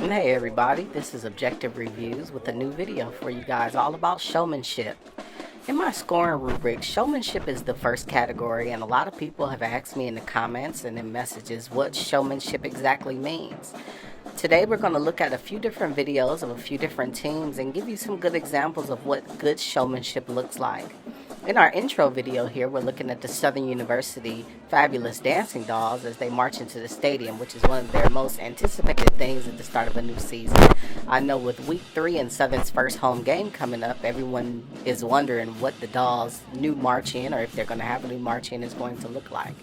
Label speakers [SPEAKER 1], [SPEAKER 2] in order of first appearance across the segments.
[SPEAKER 1] Hey everybody, this is Objective Reviews with a new video for you guys all about showmanship. In my scoring rubric, showmanship is the first category, and a lot of people have asked me in the comments and in messages what showmanship exactly means. Today we're going to look at a few different videos of a few different teams and give you some good examples of what good showmanship looks like. In our intro video here, we're looking at the Southern University Fabulous Dancing Dolls as they march into the stadium, which is one of their most anticipated things at the start of a new season. I know with week 3 and Southern's first home game coming up, everyone is wondering what the Dolls' new march in, or if they're going to have a new march in, is going to look like.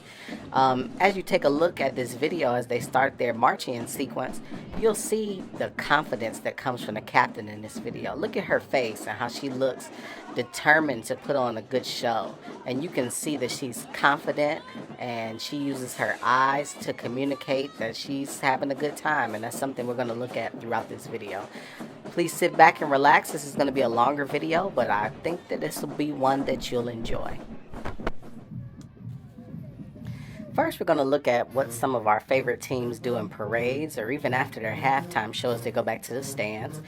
[SPEAKER 1] As you take a look at this video as they start their marching sequence, you'll see the confidence that comes from the captain in this video. Look at her face and how she looks determined to put on a good show, and you can see that she's confident and she uses her eyes to communicate that she's having a good time, and that's something we're going to look at throughout this video. Please sit back and relax. This is going to be a longer video, but I think that this will be one that you'll enjoy. First, we're going to look at what some of our favorite teams do in parades or even after their halftime shows. They go back to the stands.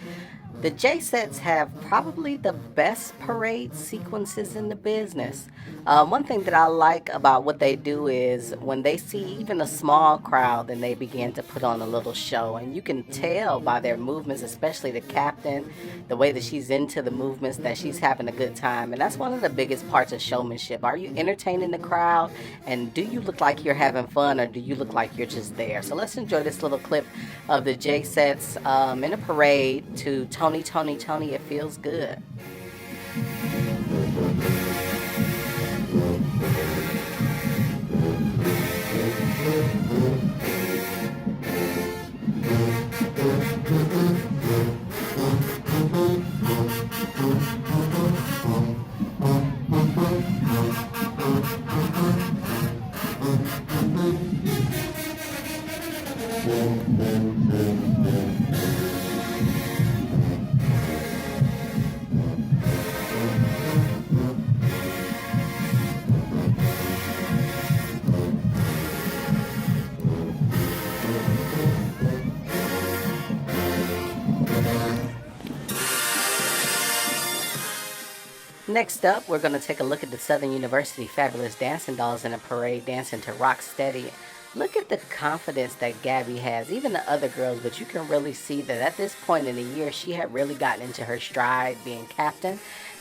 [SPEAKER 1] The J-Sets have probably the best parade sequences in the business. One thing that I like about what they do is when they see even a small crowd, then they begin to put on a little show. And you can tell by their movements, especially the captain, the way that she's into the movements, that she's having a good time. And that's one of the biggest parts of showmanship. Are you entertaining the crowd? And do you look like you're having fun, or do you look like you're just there? So let's enjoy this little clip of the J-Sets in a parade to Tony, Tony, Tony, It Feels Good. Next up, we're going to take a look at the Southern University Fabulous Dancing Dolls in a parade dancing to Rock Steady. Look at the confidence that Gabby has, even the other girls, but you can really see that at this point in the year, she had really gotten into her stride being captain.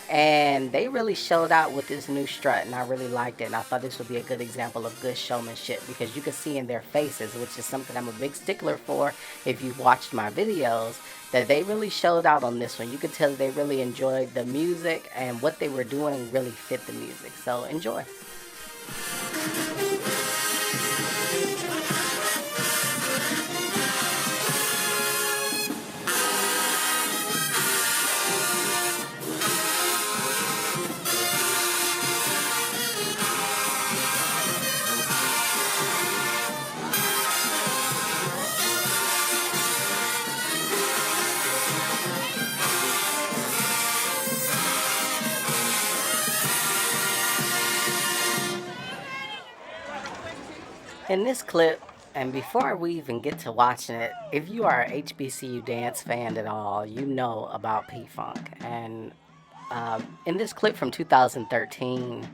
[SPEAKER 1] And they really showed out with this new strut, and I really liked it. And I thought this would be a good example of good showmanship because you can see in their faces, which is something I'm a big stickler for if you've watched my videos, that they really showed out on this one. You could tell that they really enjoyed the music, and what they were doing really fit the music. So enjoy. In this clip, and before we even get to watching it, if you are a HBCU dance fan at all, you know about P-Funk. And in this clip from 2013,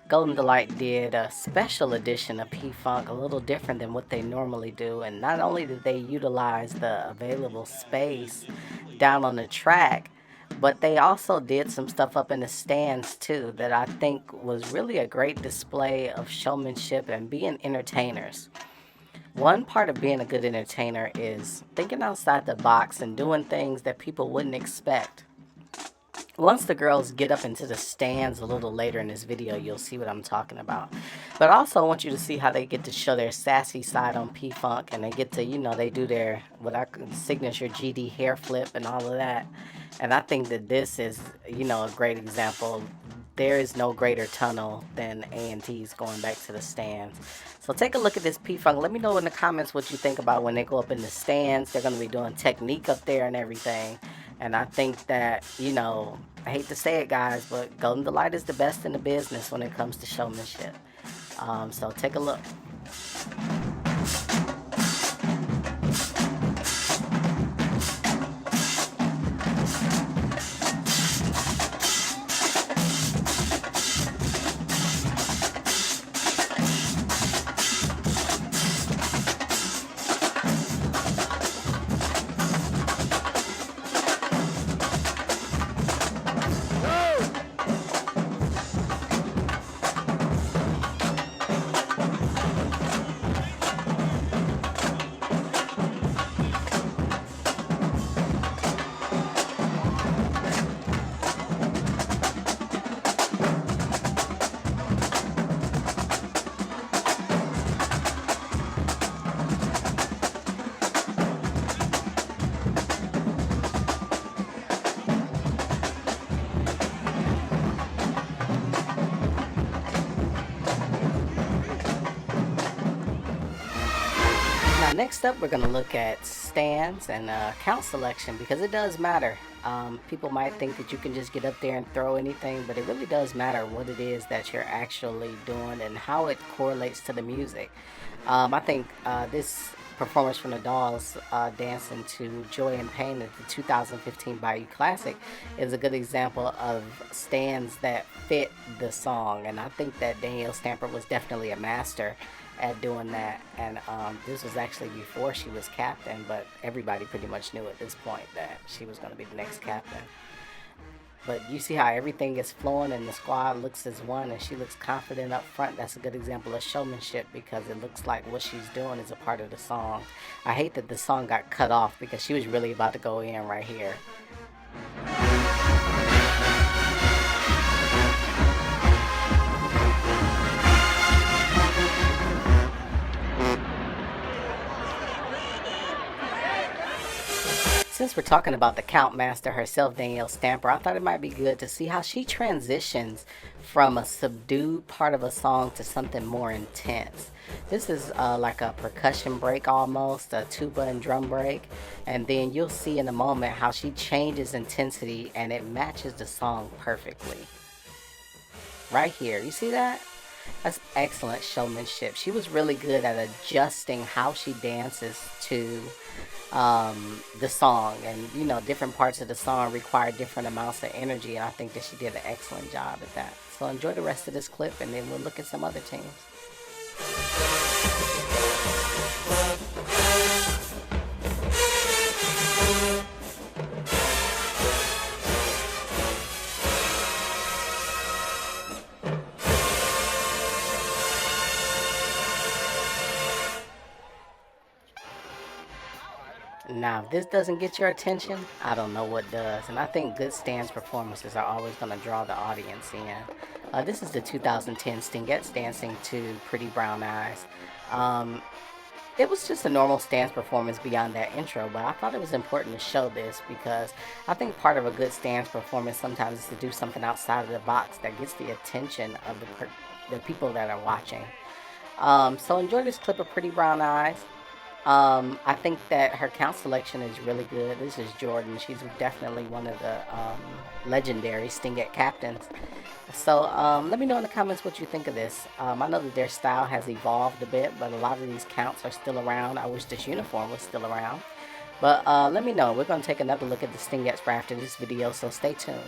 [SPEAKER 1] Golden Delight did a special edition of P-Funk, a little different than what they normally do. And not only did they utilize the available space down on the track, but they also did some stuff up in the stands too that I think was really a great display of showmanship and being entertainers. One part of being a good entertainer is thinking outside the box and doing things that people wouldn't expect. Once the girls get up into the stands a little later in this video, you'll see what I'm talking about. But also I want you to see how they get to show their sassy side on P-Funk, and they get to, they do their signature GD hair flip and all of that. And I think that this is, a great example. There is no greater tunnel than A&T's going back to the stands. So take a look at this P-Funk. Let me know in the comments what you think about when they go up in the stands. They're going to be doing technique up there and everything. And I think that, I hate to say it, guys, but Golden Delight is the best in the business when it comes to showmanship. So take a look. Next up, we're going to look at stands and count selection because it does matter. People might think that you can just get up there and throw anything, but it really does matter what it is that you're actually doing and how it correlates to the music. I think this performance from the Dolls dancing to Joy and Pain at the 2015 Bayou Classic is a good example of stands that fit the song. And I think that Danielle Stamper was definitely a master at doing that. And this was actually before she was captain, but everybody pretty much knew at this point that she was going to be the next captain. But you see how everything is flowing and the squad looks as one and she looks confident up front. That's a good example of showmanship because it looks like what she's doing is a part of the song. I hate that the song got cut off because she was really about to go in right here. Since we're talking about the Count Master herself, Danielle Stamper, I thought it might be good to see how she transitions from a subdued part of a song to something more intense. This is like a percussion break almost, a tuba and drum break, and then you'll see in a moment how she changes intensity and it matches the song perfectly. Right here, you see that? That's excellent showmanship. She was really good at adjusting how she dances to the song, and you know, different parts of the song require different amounts of energy, and I think that she did an excellent job at that. So enjoy the rest of this clip, and then we'll look at some other teams. Now, if this doesn't get your attention, I don't know what does. And I think good stands performances are always going to draw the audience in. This is the 2010 Stingettes dancing to Pretty Brown Eyes. It was just a normal stands performance beyond that intro, but I thought it was important to show this because I think part of a good stands performance sometimes is to do something outside of the box that gets the attention of the people that are watching. So enjoy this clip of Pretty Brown Eyes. I think that her count selection is really good. This is Jordan. She's definitely one of the legendary Stingette captains. So let me know in the comments what you think of this. I know that their style has evolved a bit, but a lot of these counts are still around. I wish this uniform was still around. But let me know. We're going to take another look at the Stingettes after this video, so stay tuned.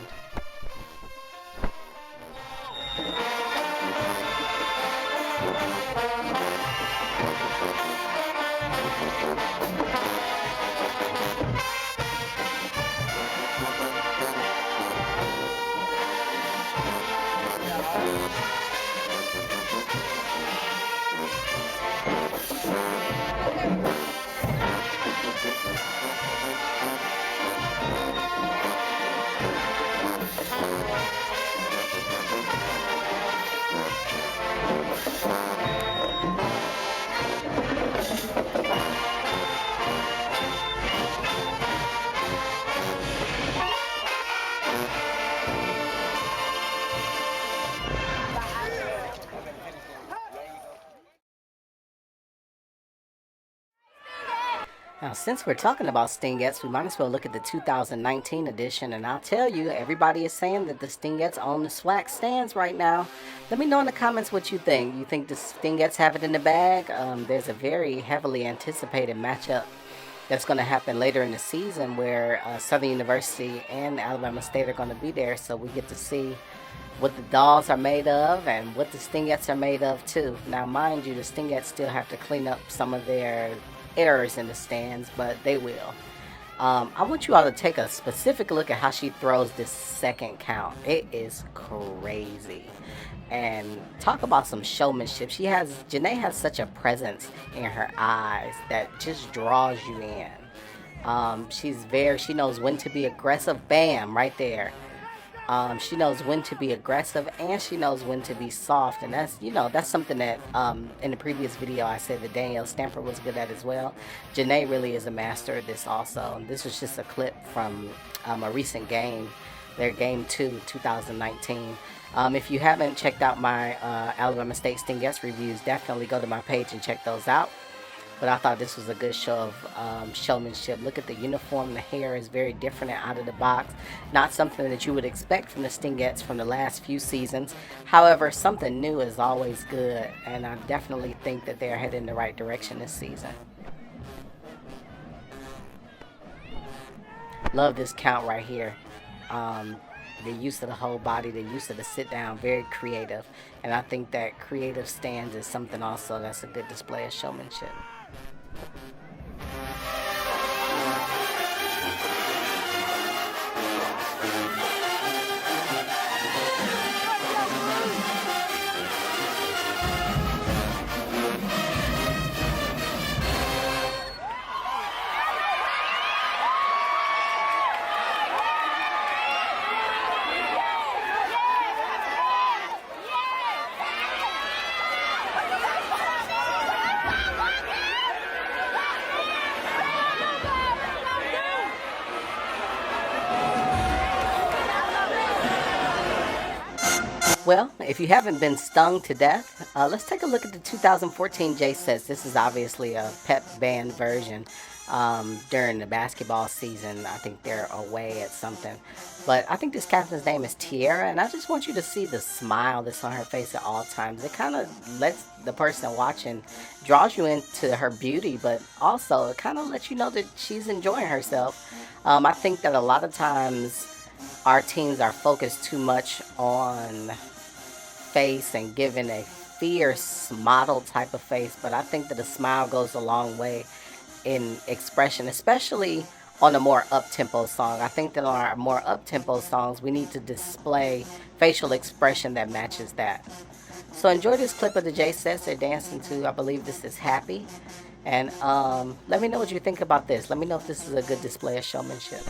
[SPEAKER 1] Now, since we're talking about Stingettes, we might as well look at the 2019 edition, and I'll tell you, everybody is saying that the Stingettes own the swag stands right now. Let me know in the comments what you think. You think the Stingettes have it in the bag? There's a very heavily anticipated matchup that's going to happen later in the season where Southern University and Alabama State are going to be there, so we get to see what the Dolls are made of and what the Stingettes are made of too. Now, mind you, the Stingettes still have to clean up some of their errors in the stands, but they will. I want you all to take a specific look at how she throws this second count. It is crazy. And talk about some showmanship. Janae has such a presence in her eyes that just draws you in. She knows when to be aggressive. Bam, right there. She knows when to be aggressive and she knows when to be soft, and that's something that in the previous video I said that Danielle Stamper was good at as well. Janae really is a master at this also, and this was just a clip from a recent game, their game 2 2019. If you haven't checked out my Alabama State Stingettes reviews, definitely go to my page and check those out. but I thought this was a good show of showmanship. Look at the uniform. The hair is very different and out of the box. Not something that you would expect from the Stingettes from the last few seasons. However, something new is always good, and I definitely think that they're heading in the right direction this season. Love this count right here. Um, the use of the whole body, the use of the sit down, very creative. And I think that creative stance is something also that's a good display of showmanship. Well, if you haven't been stung to death, let's take a look at the 2014 J sets. This is obviously a pep band version during the basketball season. I think they're away at something. But I think this captain's name is Tierra, and I just want you to see the smile that's on her face at all times. It kind of lets the person watching, draws you into her beauty, but also it kind of lets you know that she's enjoying herself. I think that a lot of times our teens are focused too much on face and giving a fierce model type of face, but I think that a smile goes a long way in expression, especially on a more up tempo song. I think that on our more up tempo songs, we need to display facial expression that matches that. So enjoy this clip of the J sets they're dancing to. I believe this is Happy. And let me know what you think about this. Let me know if this is a good display of showmanship.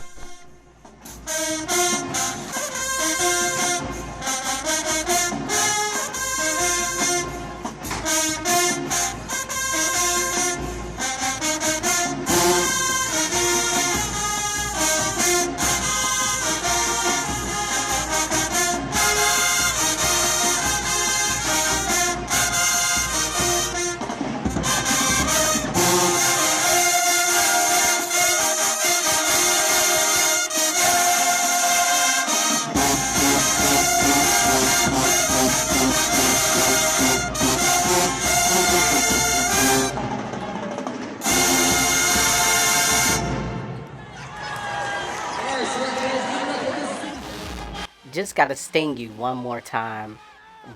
[SPEAKER 1] Just got to sting you one more time.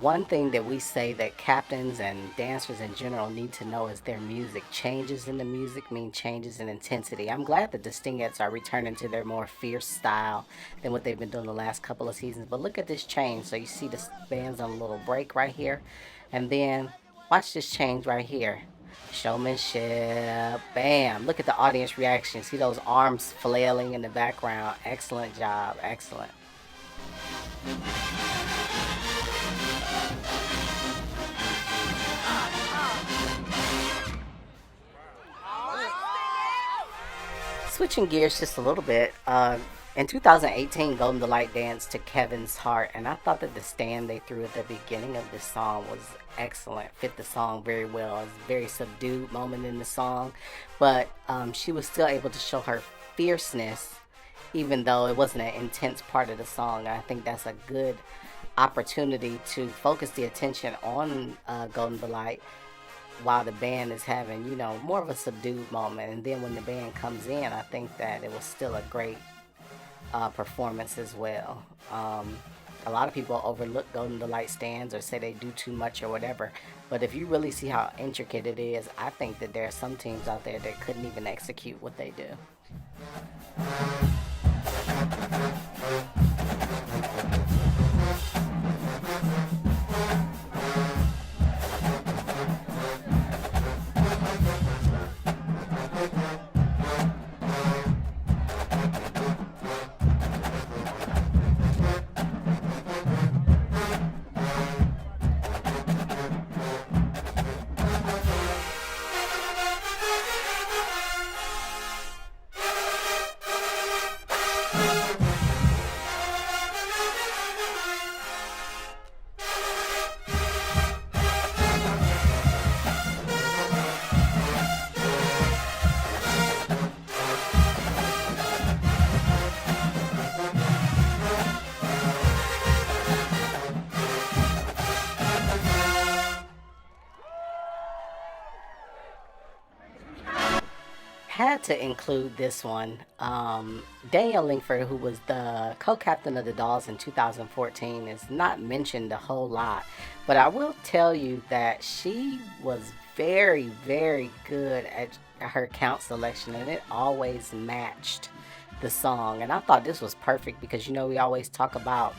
[SPEAKER 1] One thing that we say that captains and dancers in general need to know is their music. Changes in the music mean changes in intensity. I'm glad that the Stingettes are returning to their more fierce style than what they've been doing the last couple of seasons. But look at this change. So you see the band's on a little break right here. And then watch this change right here. Showmanship. Bam. Look at the audience reaction. See those arms flailing in the background. Excellent job. Excellent. Switching gears just a little bit, in 2018, Golden Delight danced to Kevin's Heart, and I thought that the stand they threw at the beginning of this song was excellent, fit the song very well. It was a very subdued moment in the song, but she was still able to show her fierceness, even though it wasn't an intense part of the song. I think that's a good opportunity to focus the attention on Golden Delight while the band is having, more of a subdued moment. And then when the band comes in, I think that it was still a great performance as well. A lot of people overlook Golden Delight stands or say they do too much or whatever. But if you really see how intricate it is, I think that there are some teams out there that couldn't even execute what they do. had to include this one. Danielle Lingford, who was the co-captain of the Dolls in 2014, is not mentioned a whole lot, but I will tell you that she was very, very good at her count selection, and it always matched the song. And I thought this was perfect because we always talk about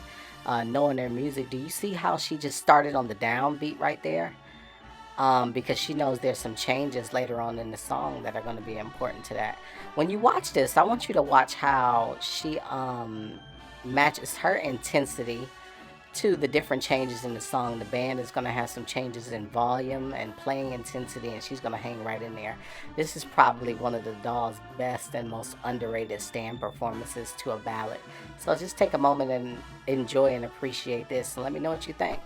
[SPEAKER 1] knowing their music. Do you see how she just started on the downbeat right there? Because she knows there's some changes later on in the song that are going to be important to that. When you watch this, I want you to watch how she matches her intensity to the different changes in the song. The band is going to have some changes in volume and playing intensity, and she's going to hang right in there. This is probably one of the Dolls' best and most underrated stand performances to a ballad. So just take a moment and enjoy and appreciate this, and let me know what you think.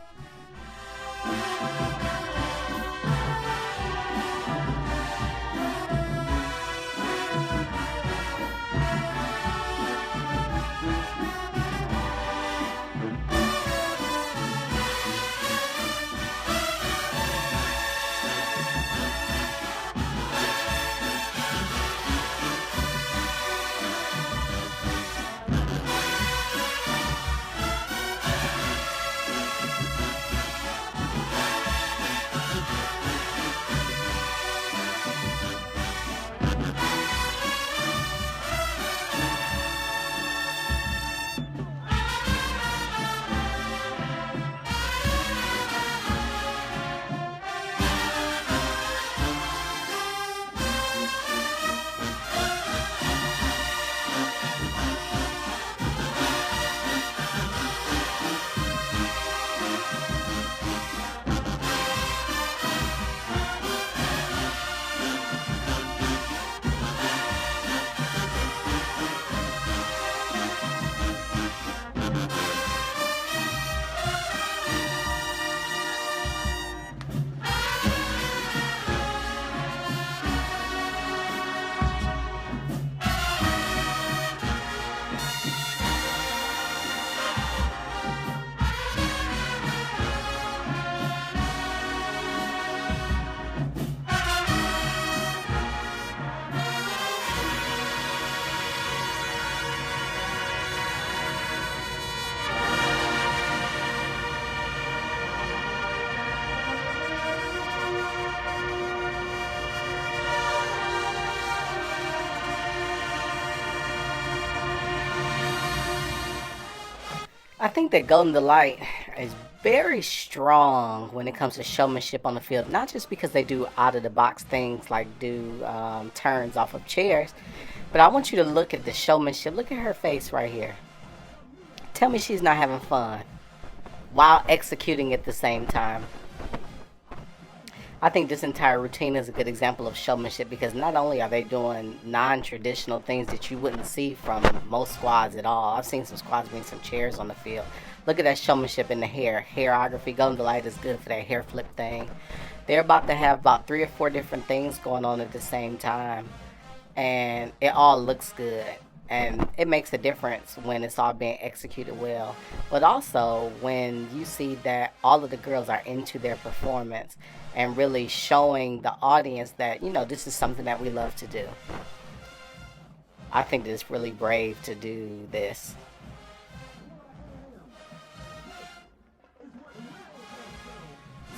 [SPEAKER 1] I think that Golden Delight is very strong when it comes to showmanship on the field. Not just because they do out of the box things like do turns off of chairs, but I want you to look at the showmanship. Look at her face right here. Tell me she's not having fun while executing at the same time. I think this entire routine is a good example of showmanship because not only are they doing non-traditional things that you wouldn't see from most squads at all. I've seen some squads bring some chairs on the field. Look at that showmanship in the hair. Hairography. Golden Delight is good for that hair flip thing. They're about to have about 3 or 4 different things going on at the same time. And it all looks good. And it makes a difference when it's all being executed well. But also when you see that all of the girls are into their performance and really showing the audience that, this is something that we love to do. I think it's really brave to do this.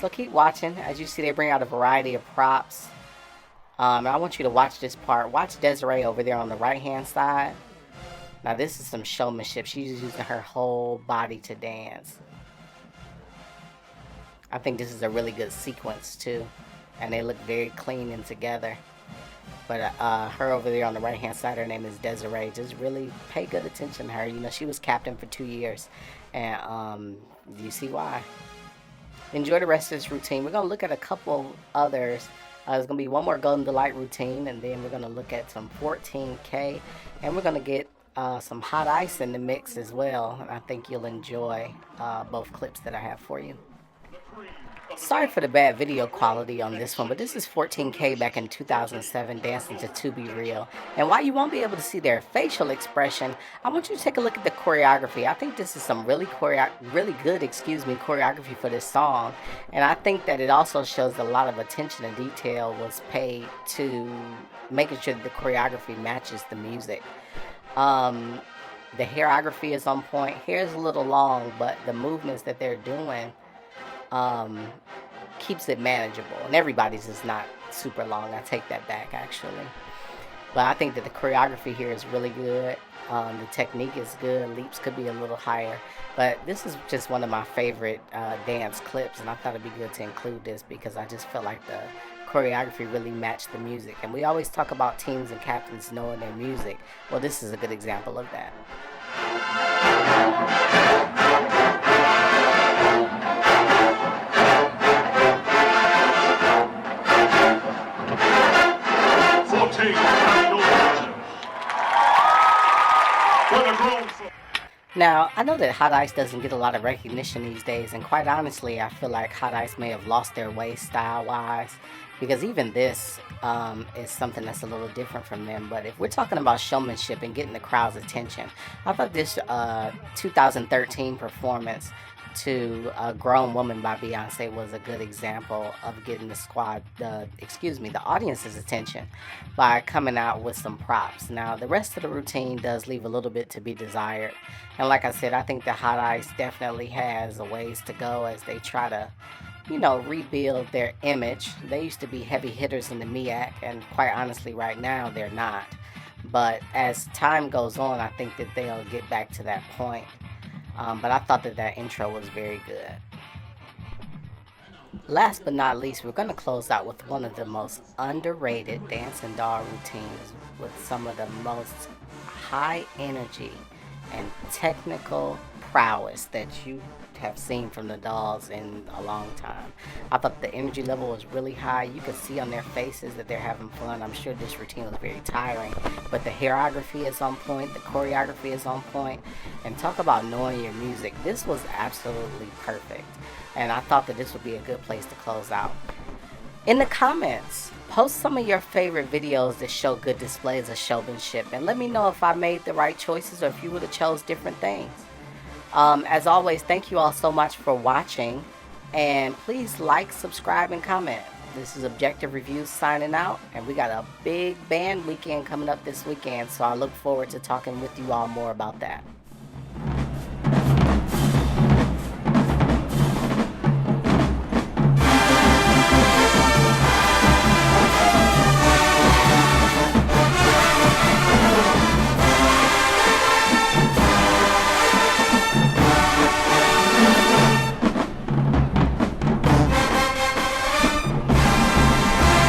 [SPEAKER 1] So keep watching. As you see, they bring out a variety of props. And I want you to watch this part. Watch Desiree over there on the right-hand side. Now, this is some showmanship. She's using her whole body to dance. I think this is a really good sequence, too. And they look very clean and together. But her over there on the right-hand side, her name is Desiree. Just really pay good attention to her. She was captain for 2 years. And you see why. Enjoy the rest of this routine. We're going to look at a couple others. There's going to be one more Golden Delight routine, and then we're going to look at some 14K, and we're going to get some hot ice in the mix as well. And I think you'll enjoy both clips that I have for you. Sorry for the bad video quality on this one, but this is 14K back in 2007 dancing to Be Real. And while you won't be able to see their facial expression, I want you to take a look at the choreography. I think this is some really good, choreography for this song. And I think that it also shows a lot of attention and detail was paid to making sure that the choreography matches the music. Um, the hairography is on point. Hair's a little long, but the movements that they're doing um, keeps it manageable. And everybody's is not super long. I take that back actually. But I think that the choreography here is really good. The technique is good. Leaps could be a little higher. But this is just one of my favorite dance clips, and I thought it'd be good to include this because I just felt like the choreography really matched the music. And we always talk about teams and captains knowing their music. Well, this is a good example of that. Now, I know that Hot Ice doesn't get a lot of recognition these days, and quite honestly, I feel like Hot Ice may have lost their way style-wise, because even this is something that's a little different from them. But if we're talking about showmanship and getting the crowd's attention, I thought this 2013 performance to a Grown Woman by Beyonce was a good example of getting the audience's attention by coming out with some props. Now, the rest of the routine does leave a little bit to be desired. And like I said, I think the Hot Ice definitely has a ways to go as they try to, rebuild their image. They used to be heavy hitters in the MEAC, and quite honestly, right now, they're not. But as time goes on, I think that they'll get back to that point. But I thought that intro was very good. Last but not least, we're going to close out with one of the most underrated dance and doll routines with some of the most high energy and technical prowess that you have seen from the dolls in a long time. I thought the energy level was really high. You could see on their faces that they're having fun. I'm sure this routine was very tiring, but the hairography is on point, the choreography is on point, and talk about knowing your music. This was absolutely perfect, and I thought that this would be a good place to close out. In the comments, post some of your favorite videos that show good displays of showmanship, and let me know if I made the right choices or if you would have chose different things. As always, thank you all so much for watching, and please like, subscribe, and comment. This is Objective Reviews signing out, and we got a big band weekend coming up this weekend, so I look forward to talking with you all more about that.